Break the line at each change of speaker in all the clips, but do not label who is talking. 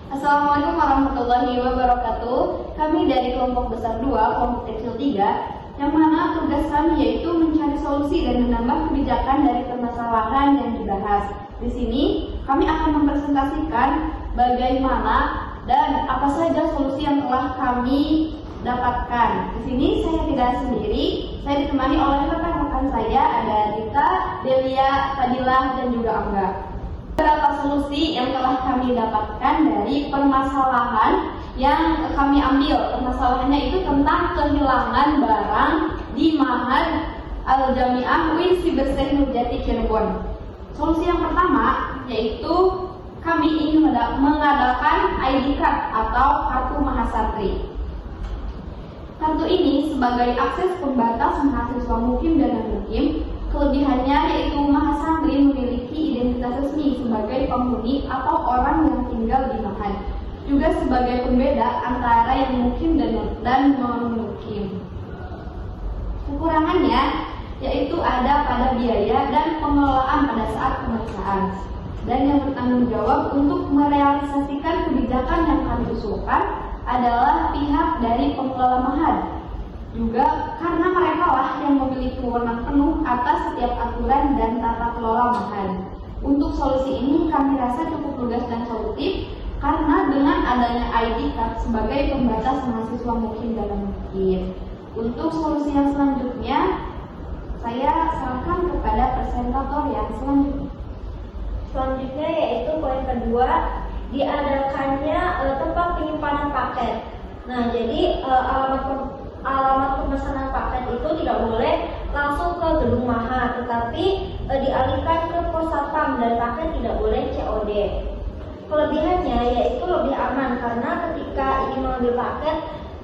Assalamualaikum warahmatullahi wabarakatuh. Kami dari kelompok besar 2, kelompok kecil 3, yang mana tugas kami yaitu mencari solusi dan menambah kebijakan dari permasalahan yang dibahas. Di sini kami akan mempresentasikan bagaimana dan apa saja solusi yang telah kami dapatkan. Di sini saya tidak sendiri, saya ditemani oleh rekan-rekan saya, ada Rita, Delia, Fadilah, dan juga Angga. Beberapa solusi yang telah kami dapatkan dari permasalahan yang kami ambil. Permasalahannya itu tentang kehilangan barang di Ma'had Al-Jami'ah UIN Sibersekh Nurjati Cirebon. Solusi yang pertama yaitu kami ingin mengadakan ID card atau kartu mahasantri. Kartu ini sebagai akses pembatas mahasiswa mukim dan non-mukim. Kelebihannya yaitu mahasantri memiliki identitas resmi sebagai penghuni atau orang yang tinggal di Ma'had, juga sebagai pembeda antara yang mukim dan non-mukim. Kekurangannya yaitu ada pada biaya dan pengelolaan pada saat pemeriksaan, dan yang bertanggung jawab untuk merealisasikan kebijakan yang kami usulkan adalah pihak dari pengelola Ma'had. Juga karena mereka lah yang memiliki wewenang penuh atas setiap aturan dan tata kelola Ma'had. Untuk solusi ini kami rasa cukup lugas dan solutif karena dengan adanya ID card sebagai pembatas mahasiswa mukim dan non-mukim. Untuk solusi yang selanjutnya, saya serahkan kepada presentator yang selanjutnya.
Selanjutnya yaitu poin kedua, diadakannya tempat penyimpanan paket. Nah, jadi alamat pemesanan paket itu tidak boleh langsung ke gedung Ma'had, tetapi dialihkan ke pos satpam dan paket tidak boleh COD. Kelebihannya yaitu lebih aman karena ketika ingin mengambil paket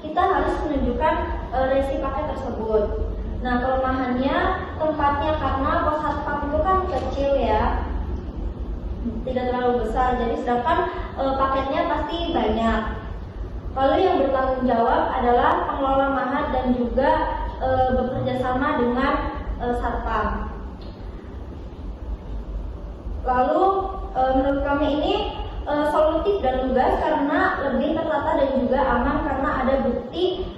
kita harus menunjukkan resi paket tersebut. Nah, kelemahannya tempatnya karena pos satpam itu kan kecil ya, tidak terlalu besar, jadi sedangkan paketnya pasti banyak. Lalu yang bertanggung jawab adalah pengelola Ma'had dan juga bekerja sama dengan satpam. Lalu menurut kami ini solutif dan lugas karena lebih tertata dan juga aman karena ada bukti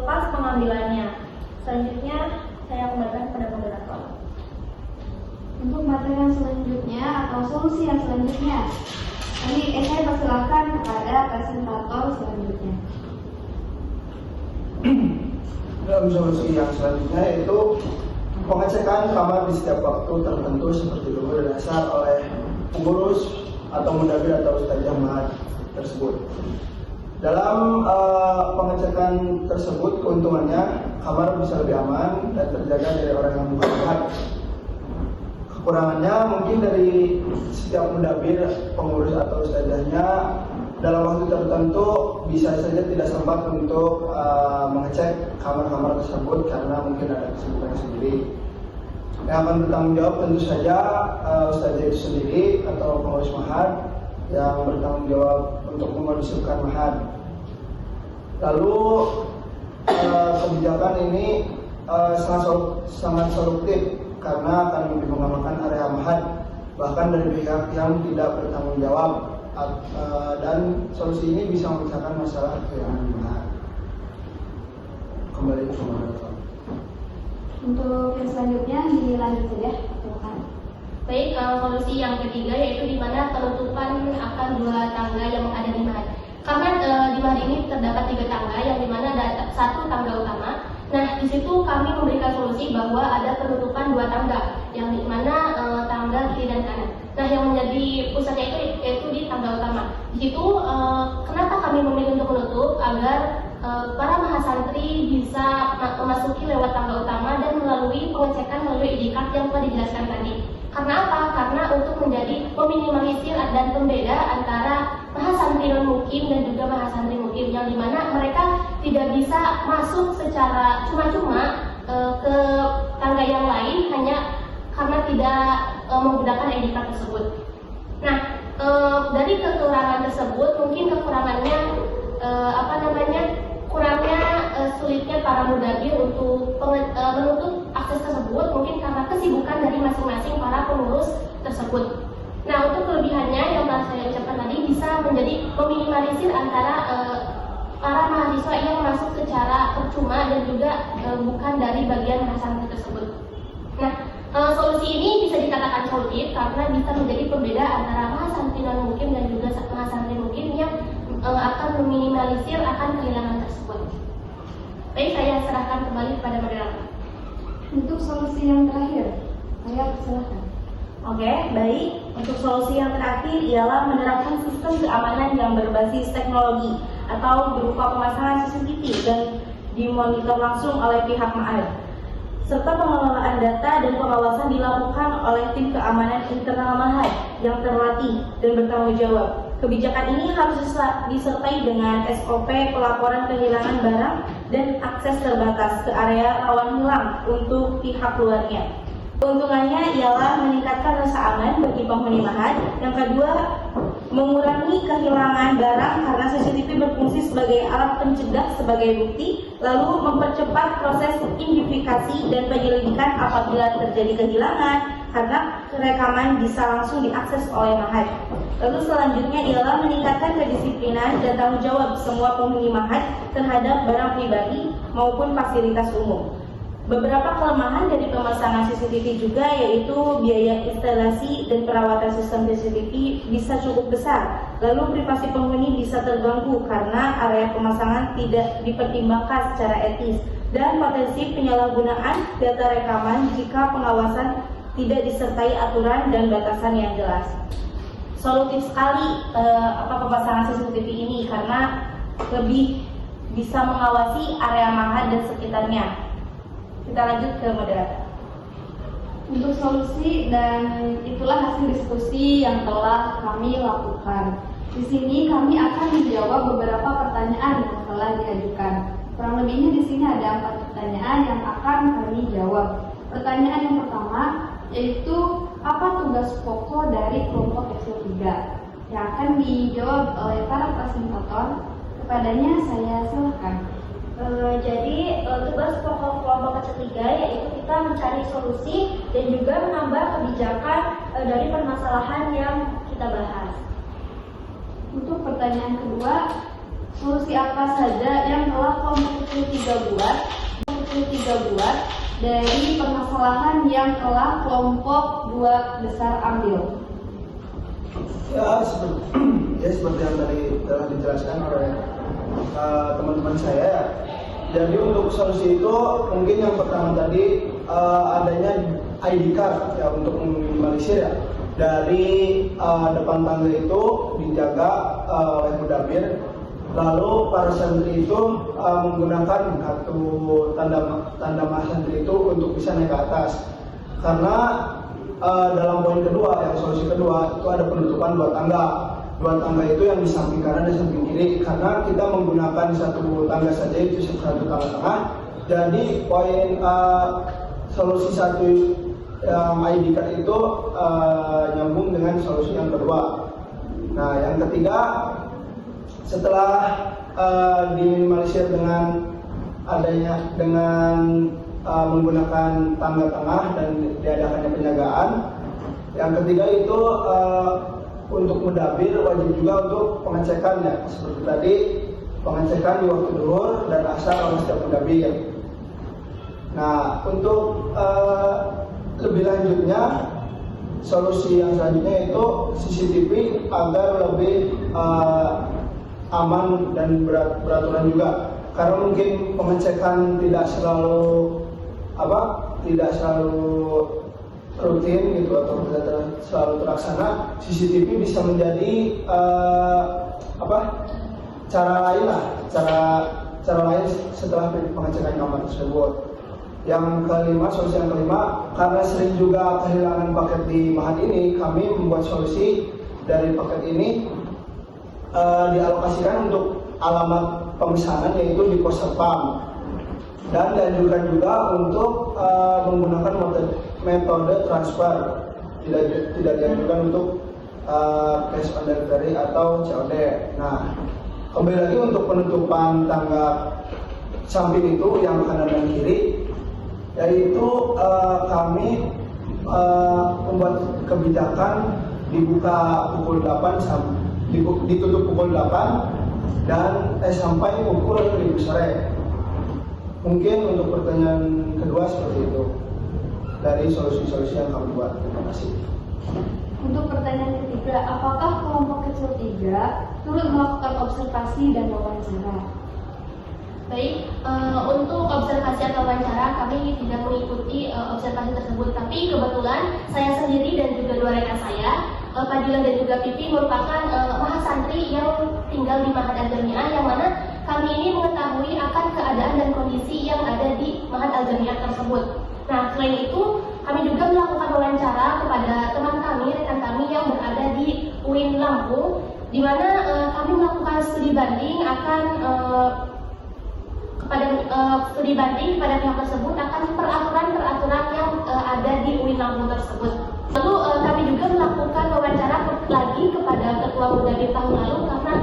pas pengambilannya. Selanjutnya saya kembalikan kepada moderator.
Untuk materi yang selanjutnya atau solusi yang selanjutnya, saya persilahkan kepada presentator selanjutnya.
Dalam solusi yang selanjutnya yaitu pengecekan kamar di setiap waktu tertentu seperti dulu dasar oleh pengurus atau mendagri atau ustadzah Ma'had tersebut. Dalam pengecekan tersebut keuntungannya kamar bisa lebih aman dan terjaga dari orang yang bukan Ma'had. Kekurangannya mungkin dari setiap mendagri, pengurus atau ustadzahnya dalam waktu tertentu bisa saja tidak sempat untuk mengecek kamar-kamar tersebut karena mungkin ada kesibukan sendiri. Yang akan bertanggung jawab tentu saja ustadzah itu sendiri atau pengurus Ma'had yang bertanggung jawab untuk mengkondisikan Ma'had. Lalu kebijakan ini sangat solutif karena akan lebih mengamankan area Ma'had bahkan dari pihak yang tidak bertanggung jawab, dan solusi ini bisa memecahkan masalah kehilangan Ma'had. Kembali ke moderator.
Untuk yang selanjutnya dilanjut saja, silakan.
Baik, solusi yang ketiga yaitu di mana penutupan akan 2 tangga yang ada di Ma'had. Karena di Ma'had ini terdapat 3 tangga yang dimana ada 1 tangga utama. Nah, di situ kami memberikan solusi bahwa ada penutupan 2 tangga yang dimana tangga kiri dan kanan. Nah, yang menjadi pusatnya itu yaitu di tangga utama. Di situ kenapa kami memilih untuk menutup agar para mahasantri bisa memasuki lewat tangga utama dan melalui pengecekan melalui ID card yang telah dijelaskan tadi. Karena apa? Karena untuk menjadi meminimalisir dan pembeda antara mahasantri non-mukim dan juga mahasantri mukim, yang dimana mereka tidak bisa masuk secara cuma-cuma ke tangga yang lain hanya karena tidak menggunakan ID card tersebut. Nah, dari kekurangan tersebut mungkin kekurangannya kurangnya sulitnya para mudabir untuk menutup akses tersebut mungkin karena kesibukan dari masing-masing para pengurus tersebut. Nah, untuk kelebihannya yang telah saya ucapkan tadi bisa menjadi meminimalisir antara para mahasiswa yang masuk secara percuma dan juga bukan dari bagian mahasiswa tersebut. Nah, solusi ini bisa dikatakan solutif karena bisa menjadi pembeda antara mahasiswa non mukim dan juga mahasiswa mukim yang akan meminimalisir akan kehilangan tersebut. Baik, saya serahkan kembali kepada moderator.
Untuk solusi yang terakhir, saya persilahkan.
Oke, baik. Untuk solusi yang terakhir ialah menerapkan sistem keamanan yang berbasis teknologi atau berupa pemasangan CCTV dan dimonitor langsung oleh pihak Ma'had, serta pengelolaan data dan pengawasan dilakukan oleh tim keamanan internal Ma'had yang terlatih dan bertanggung jawab. Kebijakan ini harus disertai dengan SOP pelaporan kehilangan barang dan akses terbatas ke area rawan hilang untuk pihak luarnya. Keuntungannya ialah meningkatkan rasa aman bagi penghuni Ma'had. Yang kedua, mengurangi kehilangan barang karena CCTV berfungsi sebagai alat pencegah sebagai bukti, lalu mempercepat proses identifikasi dan penyelidikan apabila terjadi kehilangan karena rekaman bisa langsung diakses oleh Ma'had. Lalu selanjutnya ialah meningkatkan kedisiplinan dan tanggung jawab semua penghuni Ma'had terhadap barang pribadi maupun fasilitas umum. Beberapa kelemahan dari pemasangan CCTV juga yaitu biaya instalasi dan perawatan sistem CCTV bisa cukup besar. Lalu privasi penghuni bisa terganggu karena area pemasangan tidak dipertimbangkan secara etis dan potensi penyalahgunaan data rekaman jika pengawasan tidak disertai aturan dan batasan yang jelas. Solutif sekali pemasangan CCTV ini karena lebih bisa mengawasi area Ma'had dan sekitarnya. Kita lanjut ke moderator.
Untuk solusi dan itulah hasil diskusi yang telah kami lakukan. Di sini kami akan menjawab beberapa pertanyaan yang telah diajukan. Kurang lebihnya di sini ada 4 pertanyaan yang akan kami jawab. Pertanyaan yang pertama yaitu apa tugas pokok dari kelompok kecil 3? Yang akan dijawab oleh para fasilitator. Kepadanya saya silakan.
Jadi tugas pokok kelompok kecil 3 yaitu kita mencari solusi dan juga menambah kebijakan dari permasalahan yang kita bahas.
Untuk pertanyaan kedua, solusi apa saja yang telah kelompok kecil 3 buat dari permasalahan yang telah kelompok 2 besar ambil?
Ya seperti yang tadi telah dijelaskan oleh teman-teman saya. Jadi untuk solusi itu mungkin yang pertama tadi adanya ID card ya untuk meminimalisir ya. Dari depan tangga itu dijaga oleh mudabir. Lalu para santri itu menggunakan kartu tanda santri itu untuk bisa naik ke atas. Karena dalam poin kedua, yang solusi kedua itu ada penutupan 2 tangga. 2 tangga itu yang di samping kanan dan samping kiri, karena kita menggunakan 1 tangga saja itu 1 tangga tengah. Jadi poin solusi 1 yang ID card itu nyambung dengan solusi yang kedua. Nah, yang ketiga, setelah diminimalisir dengan menggunakan tangga tengah dan diadakannya penjagaan. Yang ketiga itu untuk mudabir wajib juga untuk pengecekannya, seperti tadi pengecekan di waktu zuhur dan asar oleh setiap mudabir. Nah, untuk lebih lanjutnya solusi yang selanjutnya itu CCTV agar lebih aman dan beraturan juga, karena mungkin pengecekan tidak selalu rutin gitu atau tidak selalu terlaksana. CCTV bisa menjadi cara lain setelah pengecekan kamar tersebut. Yang kelima, solusi yang kelima, karena sering juga kehilangan paket di Ma'had ini, kami membuat solusi dari paket ini dialokasikan untuk alamat pemesanan yaitu di pos satpam, dan dianjurkan juga untuk menggunakan metode transfer, tidak dianjurkan untuk cash on delivery atau COD. Nah, kembali lagi untuk penutupan tangga samping itu yang kanan dan kiri, yaitu kami membuat kebijakan dibuka pukul 8 ditutup pukul 8 dan sampai pukul 5 sore. Mungkin untuk pertanyaan kedua seperti itu dari solusi-solusi yang kami buat. Terima kasih.
Untuk pertanyaan ketiga, apakah kelompok kecil 3 turut melakukan observasi dan wawancara?
Baik, untuk observasi atau wawancara kami tidak mengikuti observasi tersebut, tapi kebetulan saya sendiri dan juga dua rekan saya, Fadila dan juga Pipi, merupakan mahasantri yang tinggal di Ma'had Al-Jami'ah, yang mana kami ini mengetahui akan keadaan dan kondisi yang ada di Ma'had Al-Jami'ah tersebut. Nah, selain itu kami juga melakukan wawancara kepada teman kami, rekan kami yang berada di UIN Lampung, di mana kami melakukan studi banding akan kepada pihak tersebut akan peraturan-peraturan yang ada di UIN Lampung tersebut. Lalu kami juga melakukan wawancara lagi kepada Ketua Mudabir tahun lalu karena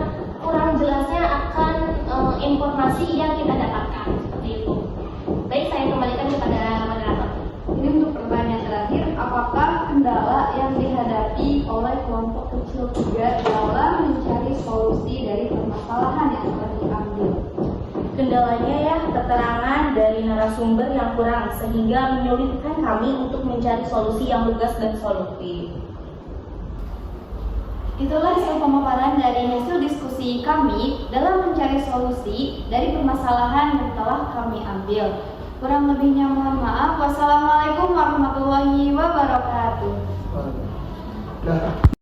kurang jelasnya akan informasi yang kita dapatkan seperti itu. Baik, saya kembalikan kepada moderator.
Ini untuk pertanyaan terakhir, apakah kendala yang dihadapi oleh kelompok kecil 3 dalam mencari solusi dari permasalahan yang telah diambil?
Kendalanya ya keterangan dari narasumber yang kurang sehingga menyulitkan kami untuk mencari solusi yang lugas dan solutif.
Itulah hasil pemaparan dari hasil diskusi kami dalam mencari solusi dari permasalahan yang telah kami ambil. Kurang lebihnya mohon maaf. Wassalamualaikum warahmatullahi wabarakatuh.
Nah.